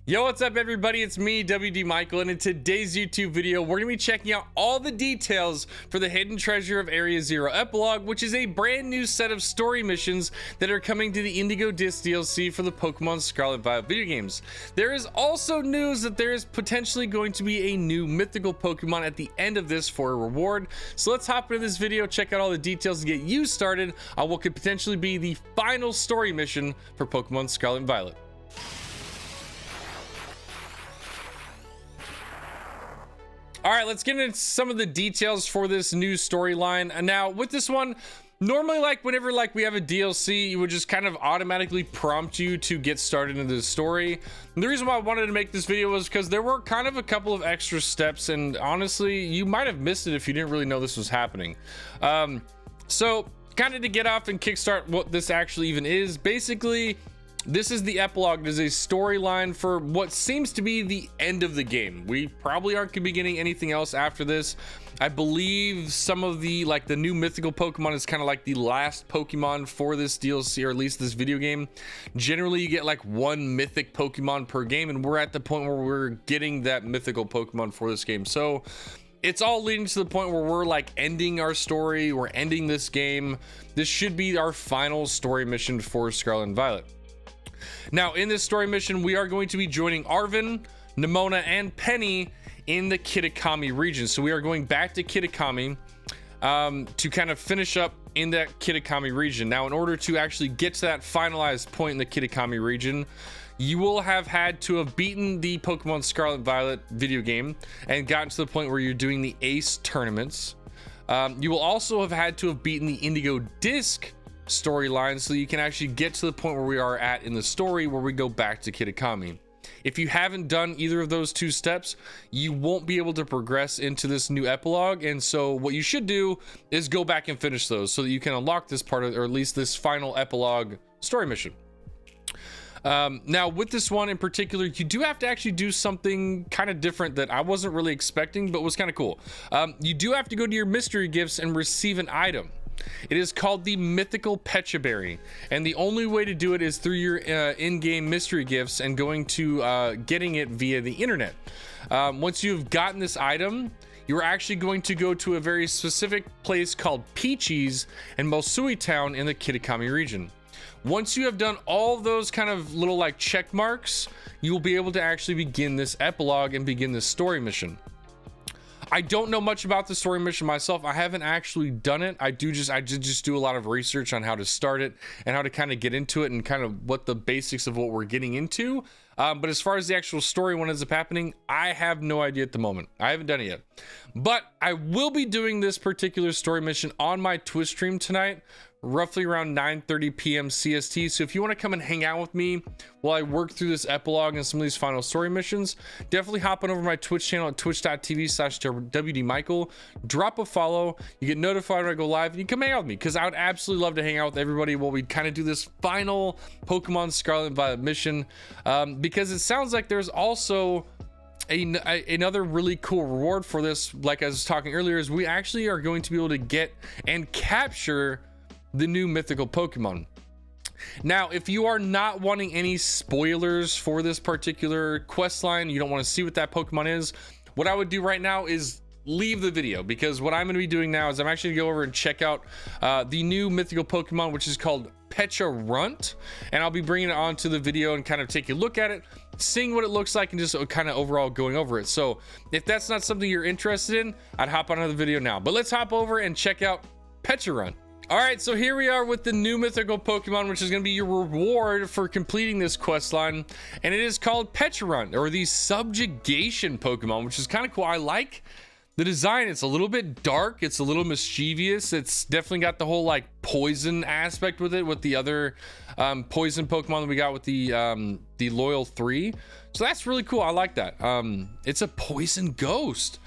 Yo, what's up everybody? It's me, WDMichael, and in today's YouTube video, we're gonna be checking out all the details for the Hidden Treasure of Area Zero Epilogue, which is a brand new set of story missions that are coming to the Indigo Disc DLC for the Pokemon Scarlet and Violet video games. There is also news that there is potentially going to be a new mythical Pokemon at the end of this for a reward. So let's hop into this video, check out all the details to get you started on what could potentially be the final story mission for Pokemon Scarlet and Violet. All right, let's get into some of the details for this new storyline. And now with this one, normally whenever we have a DLC, you would just kind of automatically prompt you to get started into the story. And the reason why I wanted to make this video was because there were kind of a couple of extra steps, and honestly, you might have missed it if you didn't really know this was happening. So kind of to get off and kickstart what this actually even is, basically, this is the epilogue. It is a storyline for what seems to be the end of the game. We probably aren't gonna be getting anything else after this. I believe some of the the new mythical Pokemon is kind of like the last Pokemon for this DLC, or at least this video game. Generally, you get like one mythic Pokemon per game, and we're at the point where we're getting that mythical Pokemon for this game. So it's all leading to the point where we're ending our story. We're ending this game. This should be our final story mission for Scarlet and Violet. Now, in this story mission, we are going to be joining Arven, Nemona, and Penny in the Kitakami region. So we are going back to Kitakami to kind of finish up in that Kitakami region. Now, in order to actually get to that finalized point in the Kitakami region, you will have had to have beaten the Pokemon Scarlet and Violet video game and gotten to the point where you're doing the Ace tournaments. You will also have had to have beaten the Indigo Disc storyline, so you can actually get to the point where we are at in the story where we go back to Kitakami. If you haven't done either of those two steps, you won't be able to progress into this new epilogue, and so what you should do is go back and finish those so that you can unlock this part of, or at least this final epilogue story mission. Now with this one in particular, you do have to actually do something kind of different that I wasn't really expecting, but was kind of cool. You do have to go to your mystery gifts and receive an item. It is called the Mythical Pechaberry, and the only way to do it is through your in-game mystery gifts and going to getting it via the internet. Once you've gotten this item, you're actually going to go to a very specific place called Peaches and Mosui Town in the Kitakami region. Once you have done all those kind of little check marks, you will be able to actually begin this epilogue and begin this story mission. I don't know much about the story mission myself. I haven't actually done it. I did just do a lot of research on how to start it and how to kind of get into it and kind of what the basics of what we're getting into. But as far as the actual story when ends up happening, I have no idea at the moment. I haven't done it yet. But I will be doing this particular story mission on my Twitch stream tonight, roughly around 9:30 p.m. CST. So if you want to come and hang out with me while I work through this epilogue and some of these final story missions, definitely hop on over my Twitch channel at twitch.tv/WDMichael. Drop a follow. You get notified when I go live, and you come hang out with me, because I would absolutely love to hang out with everybody while we kind of do this final Pokemon Scarlet and Violet mission, because it sounds like there's also another really cool reward for this. Like I was talking earlier, is we actually are going to be able to get and capture the new mythical Pokemon. Now, if you are not wanting any spoilers for this particular quest line, you don't want to see what that Pokemon is, what I would do right now is leave the video, because what I'm going to be doing now is I'm actually going to go over and check out the new mythical Pokemon, which is called Pecharunt, and I'll be bringing it onto the video and kind of take a look at it, seeing what it looks like, and just kind of overall going over it. So if that's not something you're interested in, I'd hop onto the video now. But let's hop over and check out Pecharunt. All right, so here we are with the new mythical Pokemon, which is going to be your reward for completing this quest line, and it is called Pecharunt, or the subjugation Pokemon, which is kind of cool. I like the design. It's a little bit dark, it's a little mischievous, it's definitely got the whole poison aspect with it, with the other poison Pokemon that we got with the Loyal 3. So that's really cool. I like that. It's a poison ghost.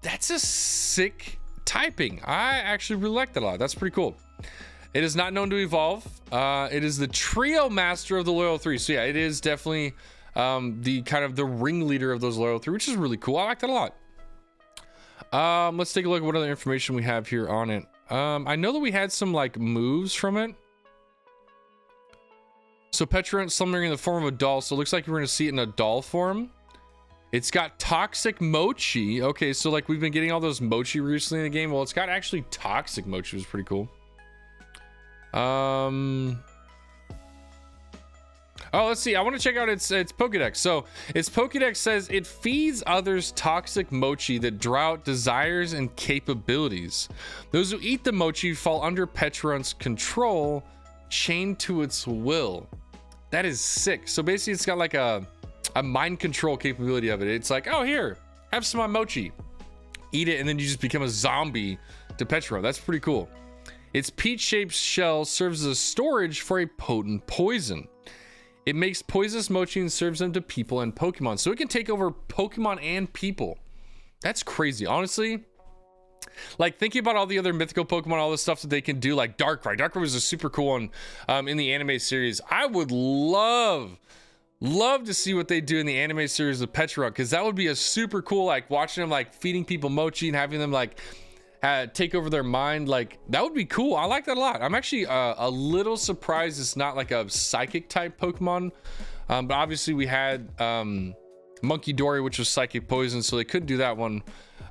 That's a sick typing. I actually really like that a lot. That's pretty cool. It is not known to evolve. It is the trio master of the Loyal 3. So yeah, it is definitely the kind of the ringleader of those Loyal 3, which is really cool. I like that a lot. Let's take a look at what other information we have here on it. I know that we had some moves from it. So Pecharunt summoning in the form of a doll. So it looks like we're going to see it in a doll form. It's got toxic mochi. Okay, so like we've been getting all those mochi recently in the game. Well, it's got actually toxic mochi, which is pretty cool. Oh, let's see. I want to check out its Pokédex. So its Pokédex says it feeds others toxic mochi that draw out desires and capabilities. Those who eat the mochi fall under Pecharunt's control, chained to its will. That is sick. So basically it's got like a mind control capability of it. It's like, oh, here, have some of my mochi. Eat it, and then you just become a zombie to Pecharunt. That's pretty cool. Its peach-shaped shell serves as a storage for a potent poison. It makes poisonous mochi and serves them to people and Pokemon. So it can take over Pokemon and people. That's crazy. Honestly, like thinking about all the other mythical Pokemon, all the stuff that they can do, like Darkrai. Darkrai was a super cool one in the anime series. I would love to see what they do in the anime series of Pecharunt, because that would be a super cool, like watching them like feeding people mochi and having them like take over their mind. Like that would be cool. I like that a lot. I'm actually a little surprised it's not like a psychic type Pokemon, but obviously we had Monkey Dory, which was psychic poison, so they couldn't do that one.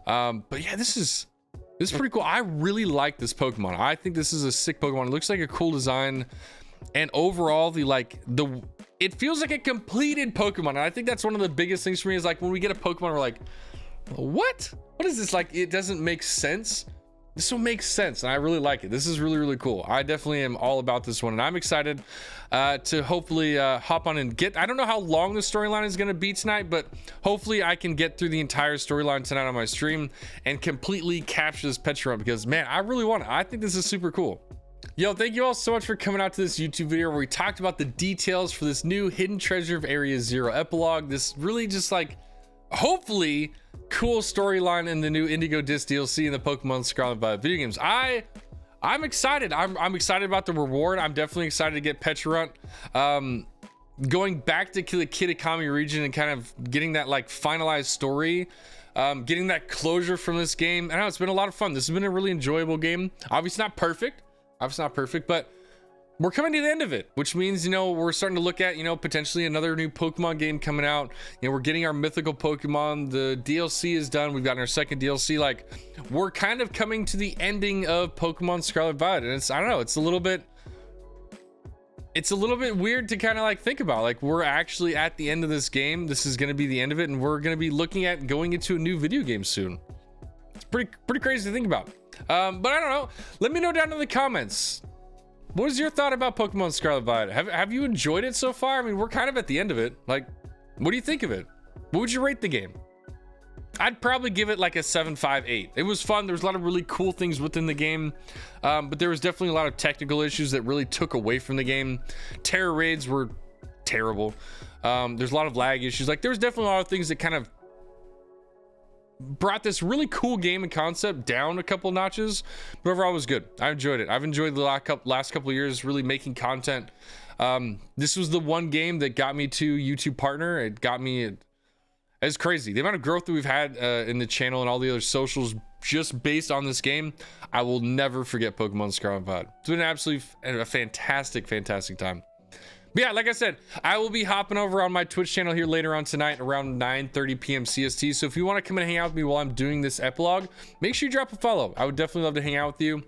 But yeah, this is pretty cool. I really like this Pokemon. I think this is a sick Pokemon. It looks like a cool design, and overall it feels like a completed Pokemon. And I think that's one of the biggest things for me, is like when we get a Pokemon, we're like, what is this? Like, it doesn't make sense. This one makes sense, and I really like it. This is really, really cool. I definitely am all about this one, and I'm excited to hopefully hop on and get, I don't know how long the storyline is going to be tonight, but hopefully I can get through the entire storyline tonight on my stream and completely capture this Pecharunt, because man, I really want it. I think this is super cool. Yo, thank you all so much for coming out to this YouTube video where we talked about the details for this new Hidden Treasure of Area Zero Epilogue. This really just like, hopefully cool storyline in the new Indigo Disc DLC in the Pokemon Scarlet and Violet video games. I'm excited. I'm excited about the reward. I'm definitely excited to get Pecharunt. Going back to the Kitakami region and kind of getting that like finalized story, getting that closure from this game. I know it's been a lot of fun. This has been a really enjoyable game. Obviously not perfect, but we're coming to the end of it, which means, you know, we're starting to look at, you know, potentially another new Pokemon game coming out. You know, we're getting our mythical Pokemon. The DLC is done. We've gotten our second DLC. Like, we're kind of coming to the ending of Pokemon Scarlet and Violet. And it's, I don't know, it's a little bit weird to kind of like think about. Like, we're actually at the end of this game. This is going to be the end of it, and we're going to be looking at going into a new video game soon. It's pretty crazy to think about. But I don't know. Let me know down in the comments. What is your thought about Pokemon Scarlet and Violet? Have you enjoyed it so far? I mean, we're kind of at the end of it. Like, what do you think of it? What would you rate the game? I'd probably give it like a 7.5/8. It was fun. There was a lot of really cool things within the game, but there was definitely a lot of technical issues that really took away from the game. Terror raids were terrible. There's a lot of lag issues. Like, there was definitely a lot of things that kind of brought this really cool game and concept down a couple notches, but overall it was good. I enjoyed it. I've enjoyed the last couple of years really making content. This was the one game that got me to YouTube partner. It got me, it's crazy the amount of growth that we've had in the channel and all the other socials just based on this game. I will never forget Pokemon Scarlet and Violet. It's been absolutely a fantastic time. But yeah, like I said, I will be hopping over on my Twitch channel here later on tonight around 9:30 p.m. CST. So if you want to come and hang out with me while I'm doing this epilogue, make sure you drop a follow. I would definitely love to hang out with you.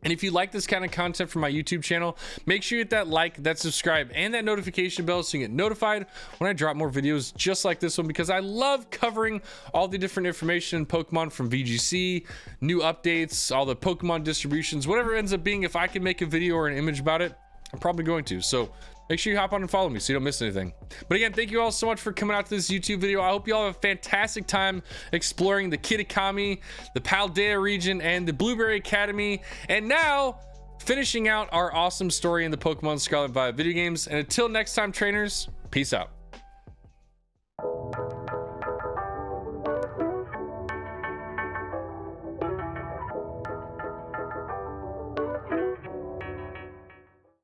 And if you like this kind of content from my YouTube channel, make sure you hit that like, that subscribe, and that notification bell so you get notified when I drop more videos just like this one, because I love covering all the different information in Pokemon from VGC, new updates, all the Pokemon distributions, whatever it ends up being. If I can make a video or an image about it, I'm probably going to. So make sure you hop on and follow me so you don't miss anything. But again, thank you all so much for coming out to this YouTube video. I hope you all have a fantastic time exploring the Kitakami, the Paldea region, and the Blueberry Academy. And now, finishing out our awesome story in the Pokemon Scarlet and Violet video games. And until next time, trainers, peace out.